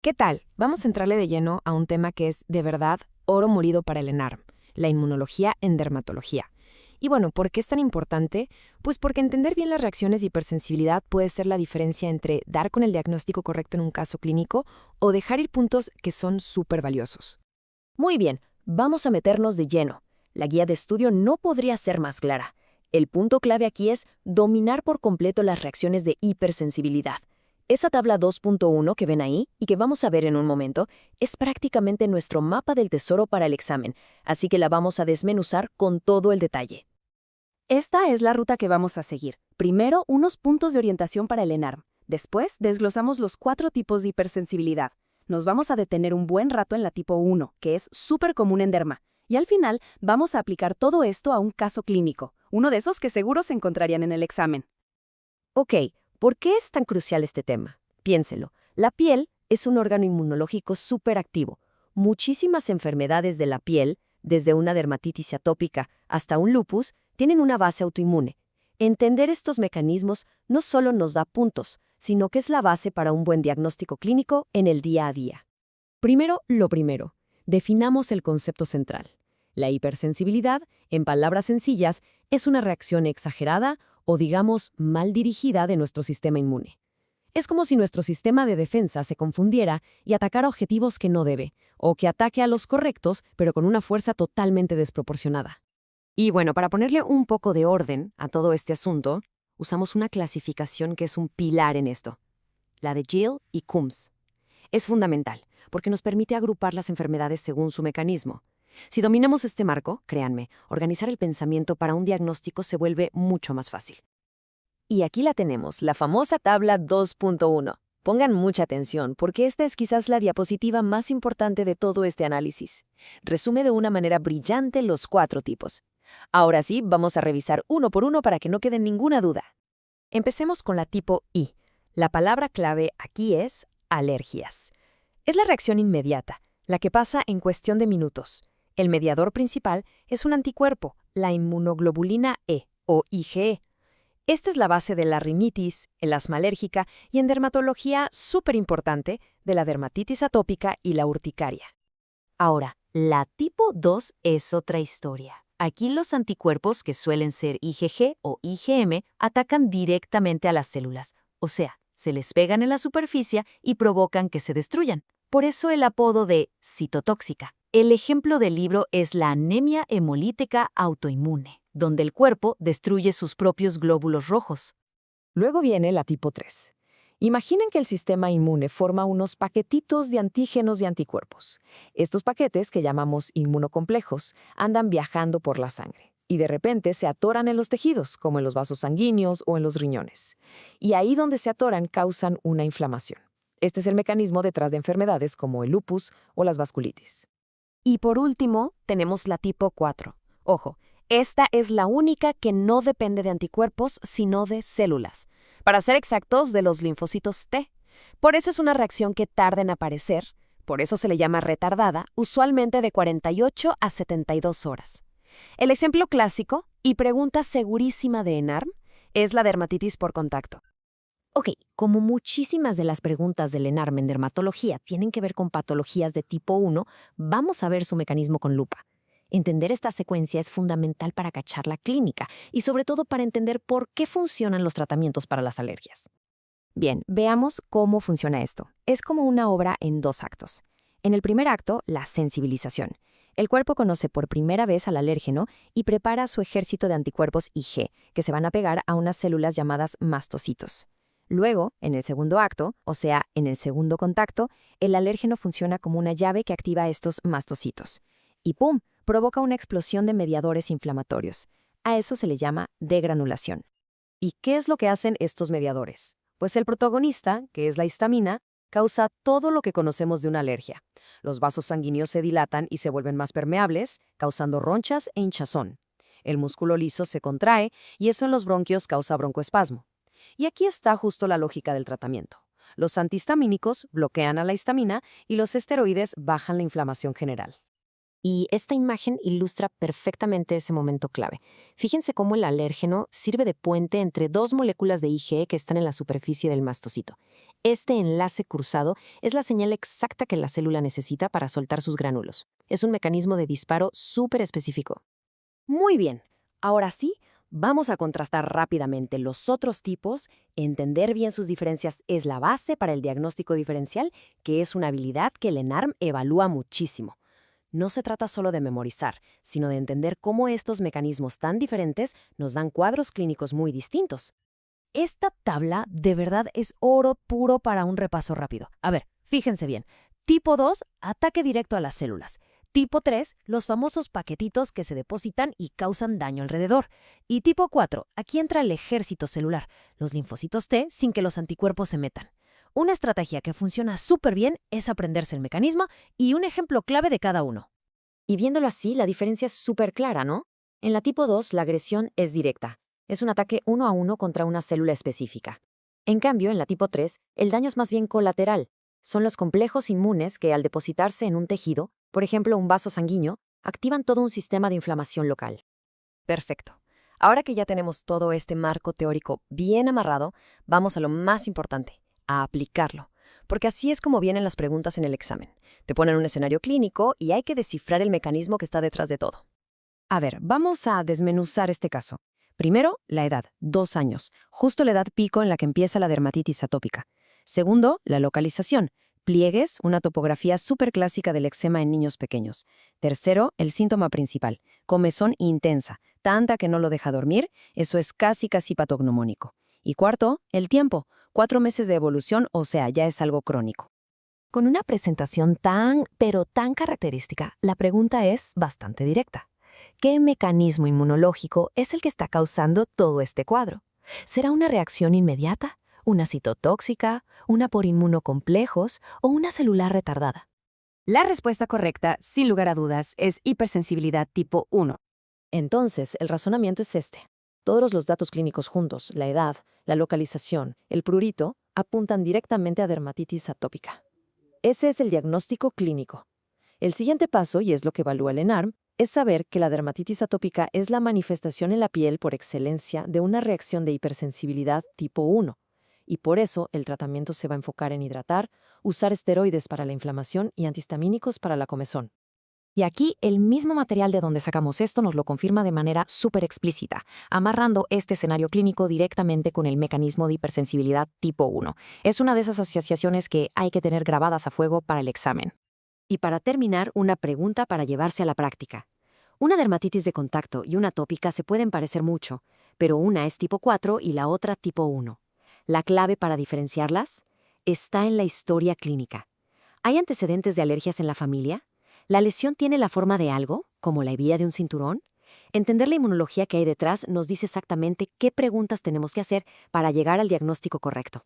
¿Qué tal? Vamos a entrarle de lleno a un tema que es, de verdad, oro molido para el ENARM, la inmunología en dermatología. Y bueno, ¿por qué es tan importante? Pues porque entender bien las reacciones de hipersensibilidad puede ser la diferencia entre dar con el diagnóstico correcto en un caso clínico o dejar ir puntos que son súper valiosos. Muy bien, vamos a meternos de lleno. La guía de estudio no podría ser más clara. El punto clave aquí es dominar por completo las reacciones de hipersensibilidad. Esa tabla 2.1 que ven ahí y que vamos a ver en un momento es prácticamente nuestro mapa del tesoro para el examen, así que la vamos a desmenuzar con todo el detalle. Esta es la ruta que vamos a seguir. Primero, unos puntos de orientación para el ENARM. Después, desglosamos los 4 tipos de hipersensibilidad. Nos vamos a detener un buen rato en la tipo 1, que es súper común en derma. Y al final, vamos a aplicar todo esto a un caso clínico, uno de esos que seguro se encontrarían en el examen. Ok, ¿por qué es tan crucial este tema? Piénselo. La piel es un órgano inmunológico súper activo. Muchísimas enfermedades de la piel, desde una dermatitis atópica hasta un lupus, tienen una base autoinmune. Entender estos mecanismos no solo nos da puntos, sino que es la base para un buen diagnóstico clínico en el día a día. Primero, lo primero, definamos el concepto central. La hipersensibilidad, en palabras sencillas, es una reacción exagerada o, digamos, mal dirigida de nuestro sistema inmune. Es como si nuestro sistema de defensa se confundiera y atacara objetivos que no debe, o que ataque a los correctos, pero con una fuerza totalmente desproporcionada. Y bueno, para ponerle un poco de orden a todo este asunto, usamos una clasificación que es un pilar en esto, la de Gill y Coombs. Es fundamental, porque nos permite agrupar las enfermedades según su mecanismo. Si dominamos este marco, créanme, organizar el pensamiento para un diagnóstico se vuelve mucho más fácil. Y aquí la tenemos, la famosa tabla 2.1. Pongan mucha atención, porque esta es quizás la diapositiva más importante de todo este análisis. Resume de una manera brillante los 4 tipos. Ahora sí, vamos a revisar uno por uno para que no quede ninguna duda. Empecemos con la tipo I. La palabra clave aquí es alergias. Es la reacción inmediata, la que pasa en cuestión de minutos. El mediador principal es un anticuerpo, la inmunoglobulina E, o IgE. Esta es la base de la rinitis, el asma alérgica y en dermatología súper importante de la dermatitis atópica y la urticaria. Ahora, la tipo 2 es otra historia. Aquí los anticuerpos, que suelen ser IgG o IgM, atacan directamente a las células, o sea, se les pegan en la superficie y provocan que se destruyan. Por eso el apodo de citotóxica. El ejemplo del libro es la anemia hemolítica autoinmune, donde el cuerpo destruye sus propios glóbulos rojos. Luego viene la tipo 3. Imaginen que el sistema inmune forma unos paquetitos de antígenos y anticuerpos. Estos paquetes, que llamamos inmunocomplejos, andan viajando por la sangre y de repente se atoran en los tejidos, como en los vasos sanguíneos o en los riñones. Y ahí donde se atoran causan una inflamación. Este es el mecanismo detrás de enfermedades como el lupus o las vasculitis. Y por último, tenemos la tipo 4. Ojo, esta es la única que no depende de anticuerpos, sino de células. Para ser exactos, de los linfocitos T. Por eso es una reacción que tarda en aparecer, por eso se le llama retardada, usualmente de 48 a 72 horas. El ejemplo clásico, y pregunta segurísima de ENARM, es la dermatitis por contacto. Ok, como muchísimas de las preguntas del ENARM en dermatología tienen que ver con patologías de tipo 1, vamos a ver su mecanismo con lupa. Entender esta secuencia es fundamental para cachar la clínica y sobre todo para entender por qué funcionan los tratamientos para las alergias. Bien, veamos cómo funciona esto. Es como una obra en 2 actos. En el primer acto, la sensibilización. El cuerpo conoce por primera vez al alérgeno y prepara su ejército de anticuerpos Ig, que se van a pegar a unas células llamadas mastocitos. Luego, en el segundo acto, o sea, en el segundo contacto, el alérgeno funciona como una llave que activa estos mastocitos. Y ¡pum!, provoca una explosión de mediadores inflamatorios. A eso se le llama degranulación. ¿Y qué es lo que hacen estos mediadores? Pues el protagonista, que es la histamina, causa todo lo que conocemos de una alergia. Los vasos sanguíneos se dilatan y se vuelven más permeables, causando ronchas e hinchazón. El músculo liso se contrae y eso en los bronquios causa broncoespasmo. Y aquí está justo la lógica del tratamiento. Los antihistamínicos bloquean a la histamina y los esteroides bajan la inflamación general. Y esta imagen ilustra perfectamente ese momento clave. Fíjense cómo el alérgeno sirve de puente entre dos moléculas de IgE que están en la superficie del mastocito. Este enlace cruzado es la señal exacta que la célula necesita para soltar sus gránulos. Es un mecanismo de disparo súper específico. Muy bien. Ahora sí, vamos a contrastar rápidamente los otros tipos. Entender bien sus diferencias es la base para el diagnóstico diferencial, que es una habilidad que el ENARM evalúa muchísimo. No se trata solo de memorizar, sino de entender cómo estos mecanismos tan diferentes nos dan cuadros clínicos muy distintos. Esta tabla de verdad es oro puro para un repaso rápido. A ver, fíjense bien. Tipo 2, ataque directo a las células. Tipo 3, los famosos paquetitos que se depositan y causan daño alrededor. Y tipo 4, aquí entra el ejército celular, los linfocitos T sin que los anticuerpos se metan. Una estrategia que funciona súper bien es aprenderse el mecanismo y un ejemplo clave de cada uno. Y viéndolo así, la diferencia es súper clara, ¿no? En la tipo 2, la agresión es directa. Es un ataque 1 a 1 contra una célula específica. En cambio, en la tipo 3, el daño es más bien colateral. Son los complejos inmunes que, al depositarse en un tejido, por ejemplo un vaso sanguíneo, activan todo un sistema de inflamación local. Perfecto. Ahora que ya tenemos todo este marco teórico bien amarrado, vamos a lo más importante, a aplicarlo. Porque así es como vienen las preguntas en el examen. Te ponen un escenario clínico y hay que descifrar el mecanismo que está detrás de todo. A ver, vamos a desmenuzar este caso. Primero, la edad, 2 años, justo la edad pico en la que empieza la dermatitis atópica. Segundo, la localización, pliegues, una topografía súper clásica del eczema en niños pequeños. Tercero, el síntoma principal, comezón intensa, tanta que no lo deja dormir, eso es casi patognomónico. Y cuarto, el tiempo, 4 meses de evolución, o sea, ya es algo crónico. Con una presentación pero tan característica, la pregunta es bastante directa. ¿Qué mecanismo inmunológico es el que está causando todo este cuadro? ¿Será una reacción inmediata, una citotóxica, una por inmunocomplejos o una celular retardada? La respuesta correcta, sin lugar a dudas, es hipersensibilidad tipo 1. Entonces, el razonamiento es este. Todos los datos clínicos juntos, la edad, la localización, el prurito, apuntan directamente a dermatitis atópica. Ese es el diagnóstico clínico. El siguiente paso, y es lo que evalúa el ENARM, es saber que la dermatitis atópica es la manifestación en la piel por excelencia de una reacción de hipersensibilidad tipo 1, y por eso el tratamiento se va a enfocar en hidratar, usar esteroides para la inflamación y antihistamínicos para la comezón. Y aquí el mismo material de donde sacamos esto nos lo confirma de manera súper explícita, amarrando este escenario clínico directamente con el mecanismo de hipersensibilidad tipo 1. Es una de esas asociaciones que hay que tener grabadas a fuego para el examen. Y para terminar, una pregunta para llevarse a la práctica. Una dermatitis de contacto y una atópica se pueden parecer mucho, pero una es tipo 4 y la otra tipo 1. La clave para diferenciarlas está en la historia clínica. ¿Hay antecedentes de alergias en la familia? ¿La lesión tiene la forma de algo, como la hebilla de un cinturón? Entender la inmunología que hay detrás nos dice exactamente qué preguntas tenemos que hacer para llegar al diagnóstico correcto.